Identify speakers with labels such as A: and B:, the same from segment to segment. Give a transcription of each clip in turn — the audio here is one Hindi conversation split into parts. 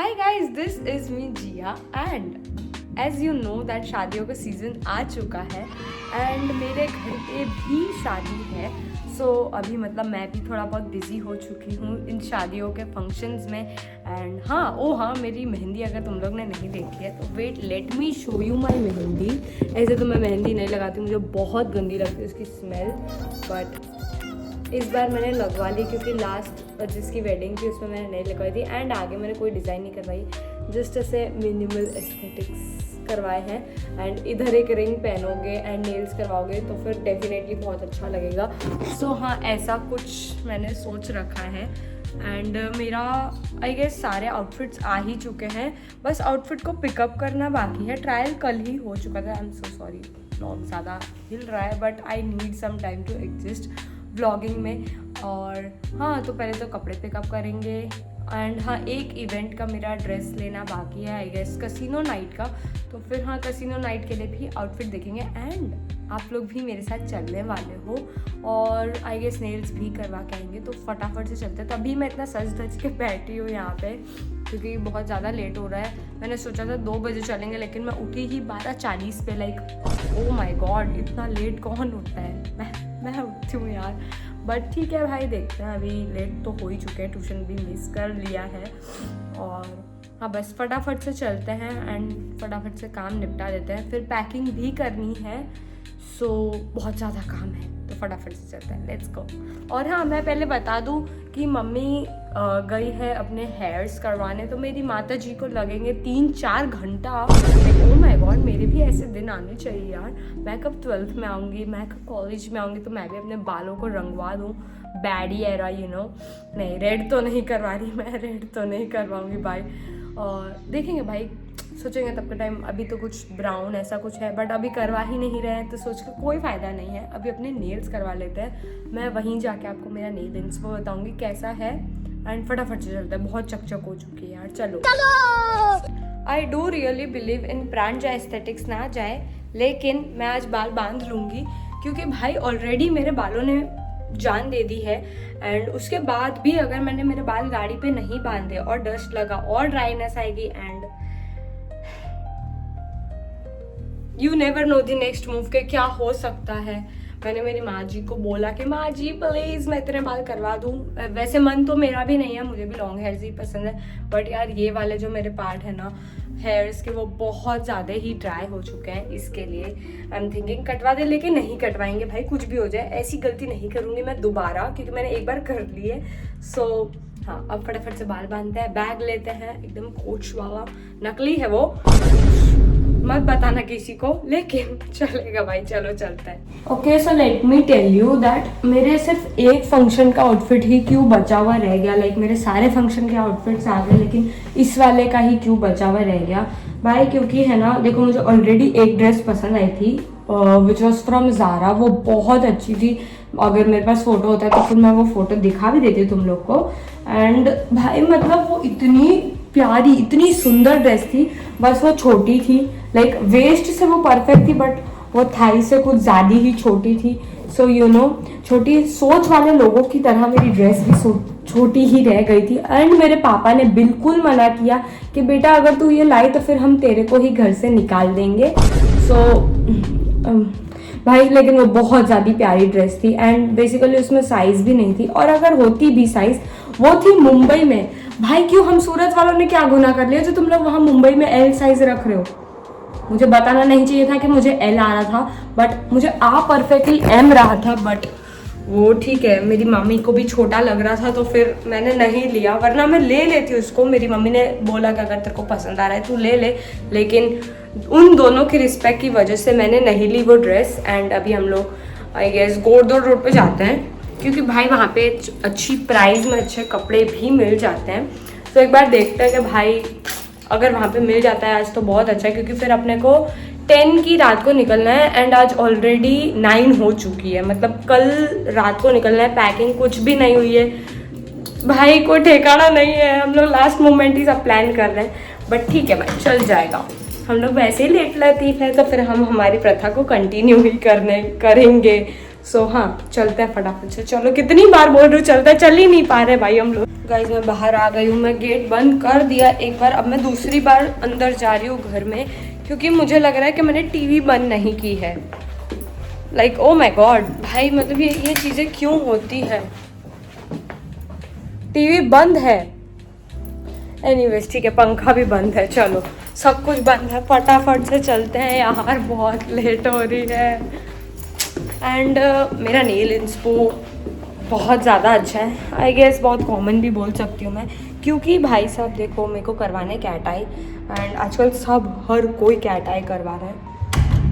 A: Hi guys, this is me Jiya and as you know that शादियों का सीज़न आ चुका है एंड मेरे घर पे भी शादी है। सो अभी मतलब मैं भी थोड़ा बहुत बिज़ी हो चुकी हूँ इन शादियों के फंक्शंस में। एंड हाँ मेरी मेहंदी अगर तुम लोग ने नहीं देखी है तो wait let me show you my mehndi. ऐसे तो मैं मेहंदी नहीं लगाती, मुझे बहुत गंदी लगती है उसकी स्मेल, बट इस बार मैंने लगवा ली क्योंकि लास्ट जिसकी वेडिंग थी उसमें मैंने नहीं लगवाई थी एंड आगे मैंने कोई डिज़ाइन नहीं करवाई, जस्ट ऐसे मिनिमल एस्थेटिक्स करवाए हैं। एंड इधर एक रिंग पहनोगे एंड नेल्स करवाओगे तो फिर डेफिनेटली बहुत अच्छा लगेगा। सो हाँ, ऐसा कुछ मैंने सोच रखा है एंड मेरा आई गेस सारे आउटफिट्स आ ही चुके हैं, बस आउटफिट को पिकअप करना बाकी है। ट्रायल कल ही हो चुका था। I am so sorry, blog ज़्यादा हिल रहा है but I need some time to exist vlogging में। और हाँ, तो पहले तो कपड़े पिकअप करेंगे एंड हाँ, एक इवेंट का मेरा ड्रेस लेना बाकी है आई गेस, कसिनो नाइट का। तो फिर हाँ, कसिनो नाइट के लिए भी आउटफिट देखेंगे एंड आप लोग भी मेरे साथ चलने वाले हो और आई गेस नेल्स भी करवा के आएंगे, तो फटाफट से चलते हैं। तो अभी मैं इतना सज धज के बैठी हूँ यहाँ पे क्योंकि बहुत ज़्यादा लेट हो रहा है। मैंने सोचा था 2 बजे चलेंगे लेकिन मैं उठी ही 12:40 पे। लाइक ओ माय गॉड, इतना लेट कौन उठता है। मैं उठती हूँ यार, बट ठीक है भाई, देखते हैं। अभी लेट तो हो ही चुके हैं, ट्यूशन भी मिस कर लिया है और हाँ, बस फटाफट से चलते हैं एंड फटाफट से काम निपटा देते हैं। फिर पैकिंग भी करनी है, सो बहुत ज़्यादा काम है तो फटाफट से चलते हैं, लेट्स गो। और हाँ, मैं पहले बता दूँ कि मम्मी गई है अपने हेयर्स करवाने, तो मेरी माता जी को लगेंगे 3-4 घंटा। ओ माय गॉड, मेरे भी ऐसे दिन आने चाहिए यार। मैं कब 12th में आऊँगी, मैं कब कॉलेज में आऊँगी तो मैं भी अपने बालों को रंगवा दूँ बैडी एरा, यू नो। नहीं, रेड तो नहीं करवा रही मैं, रेड तो नहीं करवाऊँगी भाई। और देखेंगे भाई, सोचेंगे तब का टाइम। अभी तो कुछ ब्राउन ऐसा कुछ है बट अभी करवा ही नहीं रहे हैं तो सोच के कोई फ़ायदा नहीं है। अभी अपने नेल्स करवा लेते हैं, मैं वहीं जाके आपको मेरा नेल इंस्पो बताऊंगी कैसा है एंड फटाफट से चलता है। बहुत चकचक हो चुकी है यार, चलो। I do really believe in brand जो एस्थेटिक्स ना जाए, लेकिन मैं आज बाल बांध लूँगी क्योंकि भाई ऑलरेडी मेरे बालों ने जान दे दी है एंड उसके बाद भी अगर मैंने मेरे बाल गाड़ी पे नहीं बांधे और डस्ट लगा और ड्राइनेस आएगी and you never know the next move के क्या हो सकता है। मैंने मेरी माँ जी को बोला कि माँ जी प्लीज़ मैं इतने बाल करवा दूँ। वैसे मन तो मेरा भी नहीं है, मुझे भी लॉन्ग हेयर्स ही पसंद है, बट यार ये वाले जो मेरे पार्ट है ना हेयर्स के, वो बहुत ज़्यादा ही ड्राई हो चुके हैं। इसके लिए आई एम थिंकिंग कटवा दे, लेकिन नहीं कटवाएंगे भाई, कुछ भी हो जाए ऐसी गलती नहीं करूँगी मैं दोबारा, क्योंकि मैंने एक बार कर ली है। सो हाँ, अब फटाफट से बाल बांधते हैं, बैग लेते हैं एकदम कोच वाला, नकली है वो, मत बताना किसी को, लेकिन चलेगा भाई, चलो चलते हैं। Okay, so let me tell you that मेरे सिर्फ एक फंक्शन का आउटफिट ही क्यों बचा हुआ रह गया। लाइक मेरे सारे फंक्शन के आउटफिट्स आ गए लेकिन इस वाले का ही क्यों बचा हुआ रह गया भाई, क्योंकि है ना, देखो मुझे ऑलरेडी एक ड्रेस पसंद आई थी विच वॉज फ्रॉम ज़ारा, वो बहुत अच्छी थी। अगर मेरे पास फोटो होता है तो फिर मैं वो फोटो दिखा भी देती तुम लोग को। एंड भाई मतलब वो इतनी प्यारी, इतनी सुंदर ड्रेस थी, बस वो छोटी थी। लाइक वेस्ट से वो परफेक्ट थी बट वो थाई से कुछ ज़्यादा ही छोटी थी। सो यू नो, छोटी सोच वाले लोगों की तरह मेरी ड्रेस भी छोटी ही रह गई थी। एंड मेरे पापा ने बिल्कुल मना किया कि बेटा अगर तू ये लाई तो फिर हम तेरे को ही घर से निकाल देंगे। भाई लेकिन वो बहुत ज़्यादा प्यारी ड्रेस थी एंड बेसिकली उसमें साइज़ भी नहीं थी, और अगर होती भी साइज़, वो थी मुंबई में। भाई क्यों, हम सूरत वालों ने क्या गुनाह कर लिया जो तुम लोग वहाँ मुंबई में एल साइज़ रख रहे हो। मुझे बताना नहीं चाहिए था कि मुझे एल आ रहा था, बट मुझे आ परफेक्टली एम रहा था। बट वो ठीक है, मेरी मम्मी को भी छोटा लग रहा था तो फिर मैंने नहीं लिया, वरना मैं ले लेती उसको। मेरी मम्मी ने बोला कि अगर तेरे को पसंद आ रहा है तू ले ले, लेकिन उन दोनों की रिस्पेक्ट की वजह से मैंने नहीं ली वो ड्रेस। एंड अभी हम लोग आई गेस गोरदोर रोड पे जाते हैं क्योंकि भाई वहाँ पे अच्छी प्राइस में अच्छे कपड़े भी मिल जाते हैं। तो एक बार देखते हैं कि भाई अगर वहाँ पे मिल जाता है आज तो बहुत अच्छा है, क्योंकि फिर अपने को 10 की रात को निकलना है एंड आज ऑलरेडी 9 हो चुकी है, मतलब कल रात को निकलना है। पैकिंग कुछ भी नहीं हुई है भाई, कोई ठिकाना नहीं है। हम लोग लास्ट मोमेंट ही सब प्लान कर रहे हैं, बट ठीक है भाई, चल जाएगा। हम लोग वैसे ही लेट लतीफ़ है तो फिर हम हमारी प्रथा को कंटिन्यू ही करेंगे। सो हाँ चलते हैं फटाफट से। चलो कितनी बार बोल रही हूँ चलते हैं, चल ही नहीं पा रहे भाई हम लोग। गाइज मैं बाहर आ गई हूँ, मैं गेट बंद कर दिया एक बार, अब मैं दूसरी बार अंदर जा रही हूँ घर में, क्योंकि मुझे लग रहा है कि मैंने टीवी बंद नहीं की है। लाइक ओ माय गॉड भाई, मतलब ये चीज़ें क्यों होती है, टीवी बंद है। एनीवेज ठीक है, पंखा भी बंद है, चलो सब कुछ बंद है, फटाफट से चलते हैं यार, बहुत लेट हो रही है। एंड मेरा नेल इंस्पो बहुत ज़्यादा अच्छा है, आई गेस बहुत कॉमन भी बोल सकती हूँ मैं, क्योंकि भाई साहब देखो मेरे को करवाने कैट आई, एंड आजकल सब हर कोई कैट आई करवा रहा है,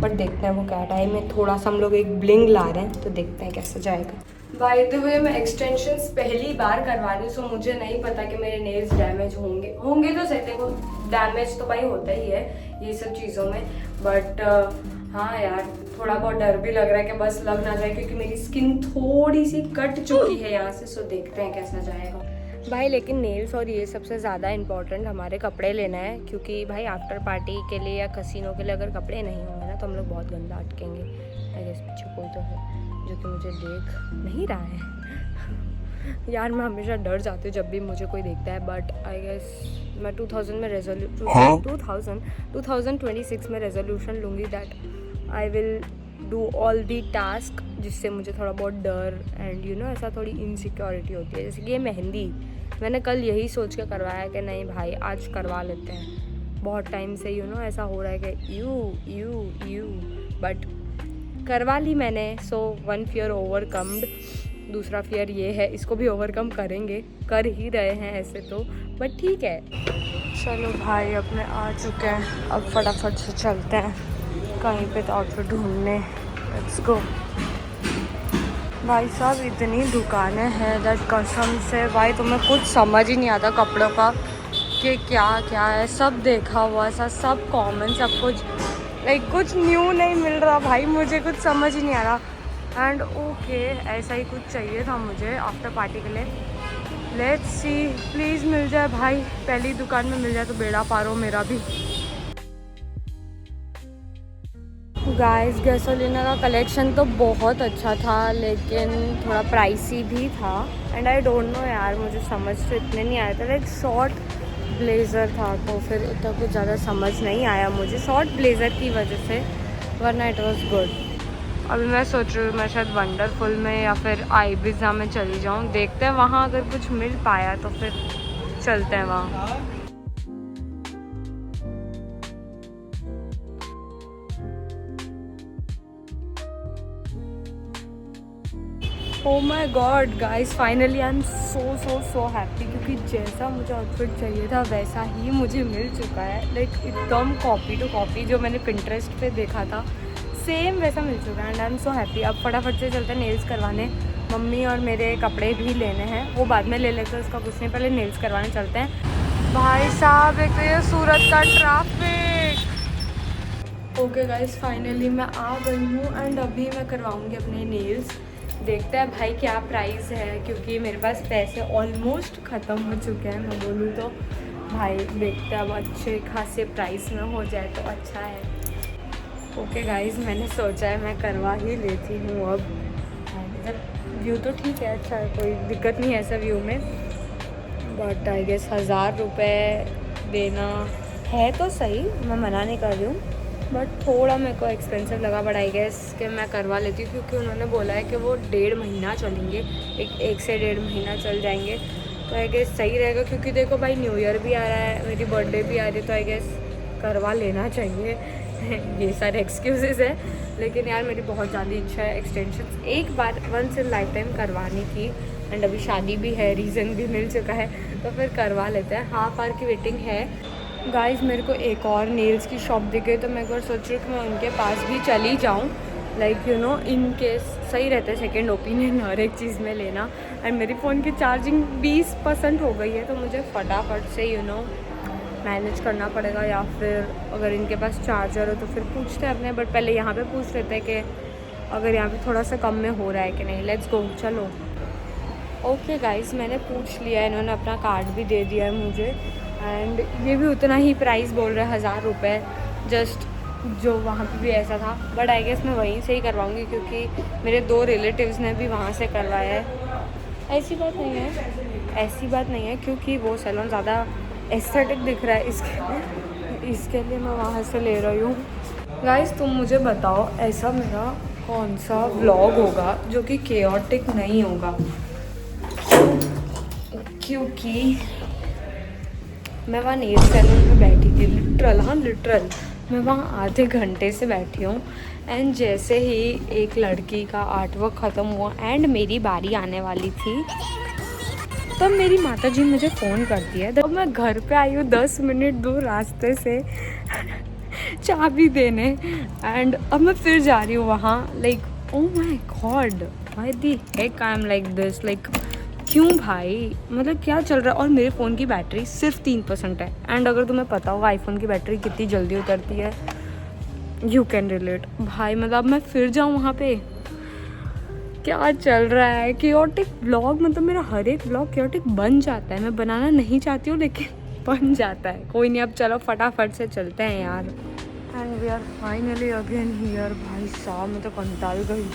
A: बट देखते हैं वो कैट आई में थोड़ा सा हम लोग एक ब्लिंग ला रहे हैं, तो देखते हैं कैसा जाएगा। बाय द वे मैं एक्सटेंशंस पहली बार करवा रही हूँ, सो मुझे नहीं पता कि मेरे नेल्स डैमेज होंगे तो सही, देखो डैमेज तो भाई होता ही है ये सब चीज़ों में, बट हाँ यार थोड़ा बहुत डर भी लग रहा है कि बस लग ना जाए, क्योंकि मेरी स्किन थोड़ी सी कट चुकी है यहाँ से, सो देखते हैं कैसा जाएगा भाई। लेकिन नेल्स और ये सबसे ज़्यादा इंपॉर्टेंट हमारे कपड़े लेना है, क्योंकि भाई आफ्टर पार्टी के लिए या कसिनो के लिए अगर कपड़े नहीं होंगे ना तो हम लोग बहुत गंदा अटकेंगे। आई गेस पीछे कोई तो है जो कि मुझे देख नहीं रहा है यार, मैं हमेशा डर जाती हूँ जब भी मुझे कोई देखता है, बट आई गेस मैं 2026 में रेजोल्यूशन लूँगी that I will do all the task, जिससे मुझे थोड़ा बहुत डर एंड यू नो ऐसा थोड़ी इनसिक्योरिटी होती है। जैसे कि ये मेहंदी मैंने कल यही सोच के करवाया कि नहीं भाई आज करवा लेते हैं, बहुत टाइम से यू नो ऐसा हो रहा है कि यू बट करवा ली मैंने। सो वन फियर ओवरकम्ड, दूसरा फियर ये है, इसको भी ओवरकम करेंगे, कर ही रहे हैं ऐसे तो, बट ठीक है। चलो भाई अपने आ चुके हैं, अब फटाफट से चलते हैं कहीं पे तो आउटफिट ढूंढने, लेट्स गो। भाई साहब इतनी दुकानें हैं दैट कसम से भाई तुम्हें कुछ समझ ही नहीं आता कपड़ों का कि क्या क्या है, सब देखा हुआ सा, सब कॉमन, सब कुछ लाइक कुछ न्यू नहीं मिल रहा भाई, मुझे कुछ समझ ही नहीं आ रहा। एंड ओके ऐसा ही कुछ चाहिए था मुझे आफ्टर पार्टी के लिए, लेट्स सी प्लीज़ मिल जाए भाई, पहली दुकान में मिल जाए तो बेड़ा पार हो मेरा भी। गाइस गैसोलिना का कलेक्शन तो बहुत अच्छा था, लेकिन थोड़ा प्राइसी भी था, एंड आई डोंट नो यार मुझे समझ तो इतने नहीं आया था, लाइक शॉर्ट ब्लेज़र था तो फिर इतना कुछ ज़्यादा समझ नहीं आया मुझे शॉर्ट ब्लेज़र की वजह से, वरना इट वॉज गुड। अभी मैं सोच रही हूँ मैं शायद वंडरफुल में या फिर आईबिजा में चली जाऊँ, देखते हैं वहाँ अगर कुछ मिल पाया तो फिर चलते हैं वहाँ। Oh my god guys finally I am so happy, क्योंकि जैसा मुझे आउटफिट चाहिए था वैसा ही मुझे मिल चुका है, लाइक एकदम कॉपी टू कॉपी जो मैंने पिंटरेस्ट पे देखा था सेम वैसा मिल चुका है, and I am so happy. अब फटाफट से चलते हैं नेल्स करवाने, मम्मी और मेरे कपड़े भी लेने हैं, वो बाद में ले लेते हैं, उसका कुछ नहीं, पहले नेल्स करवाने चलते हैं। भाई साहब एक तो ये सूरत का ट्रैफिक। ओके गाइज फाइनली मैं आ गई हूँ, एंड अभी मैं करवाऊँगी अपने नेल्स, देखते हैं भाई क्या प्राइस है, क्योंकि मेरे पास पैसे ऑलमोस्ट ख़त्म हो चुके हैं मैं बोलूँ तो। भाई देखते हैं अब अच्छे खासे प्राइस में हो जाए तो अच्छा है। ओके गाइस मैंने सोचा है मैं करवा ही लेती हूँ अब, मतलब व्यू तो ठीक है, अच्छा है, कोई दिक्कत नहीं है ऐसा व्यू में, बट आई गेस 1000 रुपये देना है तो सही, मैं मना नहीं कर रही हूँ, बट थोड़ा मेरे को एक्सपेंसिव लगा, बट आई गेस कि मैं करवा लेती हूँ, क्योंकि उन्होंने बोला है कि वो 1.5 महीना चलेंगे, एक से 1.5 महीना चल जाएंगे, तो आई गेस सही रहेगा, क्योंकि देखो भाई न्यू ईयर भी आ रहा है, मेरी बर्थडे भी आ रही है, तो आई गेस करवा लेना चाहिए ये सारे एक्सक्यूजेस है, लेकिन यार मेरी बहुत ज़्यादा इच्छा है एक्सटेंशन एक बार वंस इन लाइफ टाइम करवाने की, एंड अभी शादी भी है, रीज़न भी मिल चुका है, तो फिर करवा लेते हैं। हाफ आवर की वेटिंग है गाइस। मेरे को एक और नेल्स की शॉप दिख गई, तो मैं एक बार सोच रही हूँ कि मैं उनके पास भी चली जाऊँ, like you know in case सही रहता है सेकेंड ओपिनियन हर एक चीज़ में लेना। एंड मेरी फ़ोन की चार्जिंग 20% हो गई है, तो मुझे फटाफट से यू नो मैनेज करना पड़ेगा, या फिर अगर इनके पास चार्जर हो तो फिर पूछते हैं अपने, बट पहले यहाँ पे पूछ लेते हैं कि अगर यहाँ पे थोड़ा सा कम में हो रहा है कि नहीं। लेट्स गो, चलो। ओके गाइस मैंने पूछ लिया है, इन्होंने अपना कार्ड भी दे दिया है मुझे, एंड ये भी उतना ही प्राइस बोल रहे हैं 1000 रुपये, जस्ट जो वहाँ पे भी ऐसा था, बट आई गेस मैं वहीं से ही करवाऊँगी क्योंकि मेरे 2 रिलेटिव्स ने भी वहाँ से करवाया है। ऐसी बात नहीं है क्योंकि वो सैलून ज़्यादा एस्थेटिक दिख रहा है, इसके लिए मैं वहाँ से ले रही हूँ। गाइस तुम मुझे बताओ, ऐसा मेरा कौन सा व्लॉग होगा जो कि केओटिक नहीं होगा, क्योंकि मैं वहाँ नेल सैलून में बैठी थी, लिटरल मैं वहाँ आधे घंटे से बैठी हूँ। एंड जैसे ही एक लड़की का आर्टवर्क ख़त्म हुआ एंड मेरी बारी आने वाली थी, तब मेरी माता जी मुझे फ़ोन करती है। तब मैं घर पे आई हूँ 10 मिनट दूर रास्ते से चाबी देने, एंड अब मैं फिर जा रही हूँ वहाँ। Like oh my God, why the heck I am like this, like क्यों भाई, मतलब क्या चल रहा है। और मेरे फ़ोन की बैटरी सिर्फ 3% है, एंड अगर तुम्हें पता होगा आईफोन की बैटरी कितनी जल्दी उतरती है, यू कैन रिलेट भाई। मतलब मैं फिर जाऊँ वहाँ पे, क्या चल रहा है। केओटिक व्लॉग, मतलब मेरा हर एक व्लॉग केओटिक बन जाता है। मैं बनाना नहीं चाहती हूँ लेकिन बन जाता है। कोई नहीं, अब चलो फटाफट से चलते हैं यार। And we are finally again here. भाई साहब मैं तो कंटाल गई।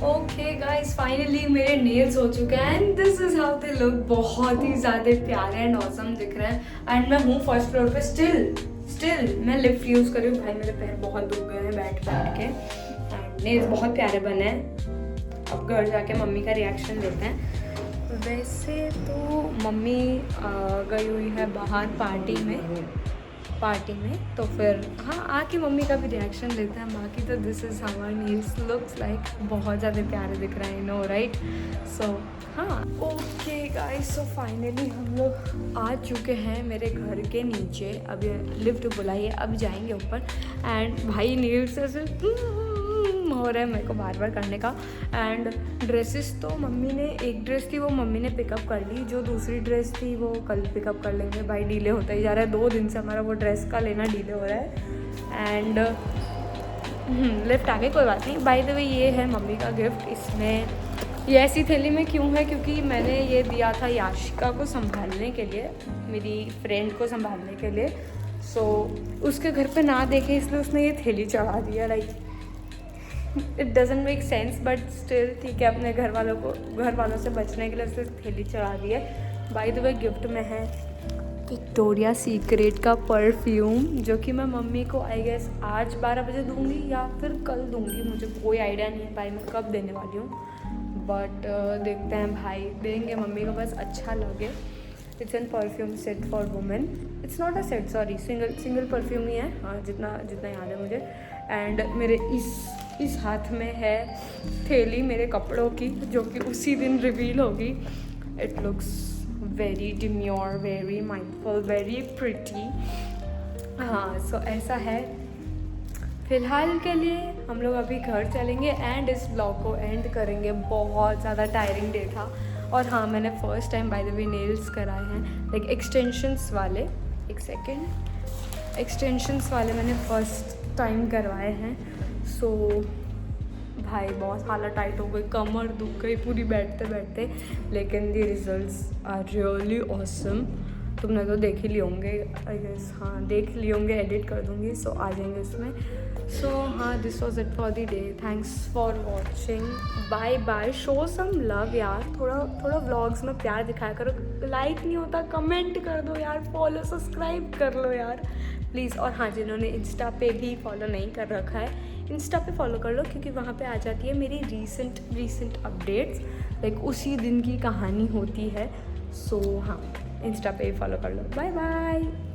A: ओके गाइस, फाइनली मेरे नेल्स हो चुके हैं and this is how they look. बहुत ही ज़्यादा प्यारे एंड ऑसम दिख रहे हैं। एंड मैं हूँ फर्स्ट फ्लोर पे, स्टिल मैं लिफ्ट यूज़ कर रही हूँ। भाई मेरे पैर बहुत दुख गए हैं बैठ के, एंड नेल्स बहुत प्यारे बने हैं। अब घर जाके मम्मी का रिएक्शन लेते हैं। वैसे तो मम्मी गई हुई है बाहर पार्टी में, तो फिर हाँ आके मम्मी का भी रिएक्शन लेते हैं। बाकी तो this is how our nails looks like. बहुत ज़्यादा प्यारे दिख रहे हैं, नो राइट। सो हाँ ओके गाइस, सो फाइनली हम लोग आ चुके हैं मेरे घर के नीचे। अब ये लिफ्ट बुलाई है, अब जाएंगे ऊपर। एंड भाई नेल्स ऐसे हो रहा है मेरे को बार बार करने का। एंड ड्रेसेस तो मम्मी ने, एक ड्रेस थी वो मम्मी ने पिकअप कर ली, जो दूसरी ड्रेस थी वो कल पिकअप कर लेंगे। भाई डिले होता ही जा रहा है, 2 दिन से हमारा वो ड्रेस का लेना डिले हो रहा है। एंड लिफ्ट आ गई, कोई बात नहीं। बाय द वे ये है मम्मी का गिफ्ट। इसमें ये ऐसी थैली में क्यों है, क्योंकि मैंने ये दिया था याशिका को संभालने के लिए, मेरी फ्रेंड को संभालने के लिए। सो उसके घर पे ना देखे इसलिए उसने ये थैली चढ़ा दिया। Like it doesn't make sense but still ठीक है, अपने घर वालों से बचने के लिए उसने थैली चढ़ा दी है। बाय द वे गिफ्ट में है विक्टोरिया सीक्रेट का परफ्यूम, जो कि मैं मम्मी को आई गेस आज 12 बजे दूंगी या फिर कल दूंगी, मुझे कोई आइडिया नहीं है भाई मैं कब देने वाली हूँ। बट देखते हैं भाई, देंगे मम्मी को, बस अच्छा लगे। It's an perfume set for women. It's not a set, sorry, single perfume ही है, हाँ जितना याद है मुझे। एंड मेरे इस हाथ में है थैली मेरे कपड़ों की, जो कि उसी दिन रिवील होगी। It looks very demure, very mindful, very pretty. हाँ सो ऐसा है। फ़िलहाल के लिए हम लोग अभी घर चलेंगे एंड इस ब्लॉग को एंड करेंगे। बहुत ज़्यादा टायरिंग डे था। और हाँ मैंने first time by the way nails कराए हैं, लाइक एक्सटेंशंस वाले। एक सेकेंड, एक्सटेंशंस वाले मैंने फ़र्स्ट टाइम करवाए हैं। सो भाई बहुत हालत टाइट हो गई, कमर दुख गई पूरी बैठते बैठते, लेकिन दी रिजल्ट्स आर रियली ऑसम। तुमने तो देख ही लिए होंगे आई गेस, हाँ देख लिए होंगे, एडिट कर दूँगी सो आ जाएंगे उसमें। सो हाँ this was it for the day, thanks for watching, bye bye. Show some love यार, थोड़ा व्लॉग्स में प्यार दिखाया करो। लाइक नहीं होता कमेंट कर दो यार, फॉलो सब्सक्राइब कर लो यार प्लीज़। और हाँ जिन्होंने इंस्टा पे भी फॉलो नहीं कर रखा है, इंस्टा पे फॉलो कर लो, क्योंकि वहाँ पे आ जाती है मेरी रीसेंट अपडेट्स, लाइक उसी दिन की कहानी होती है। सो हाँ इंस्टा पे फॉलो कर लो। Bye bye.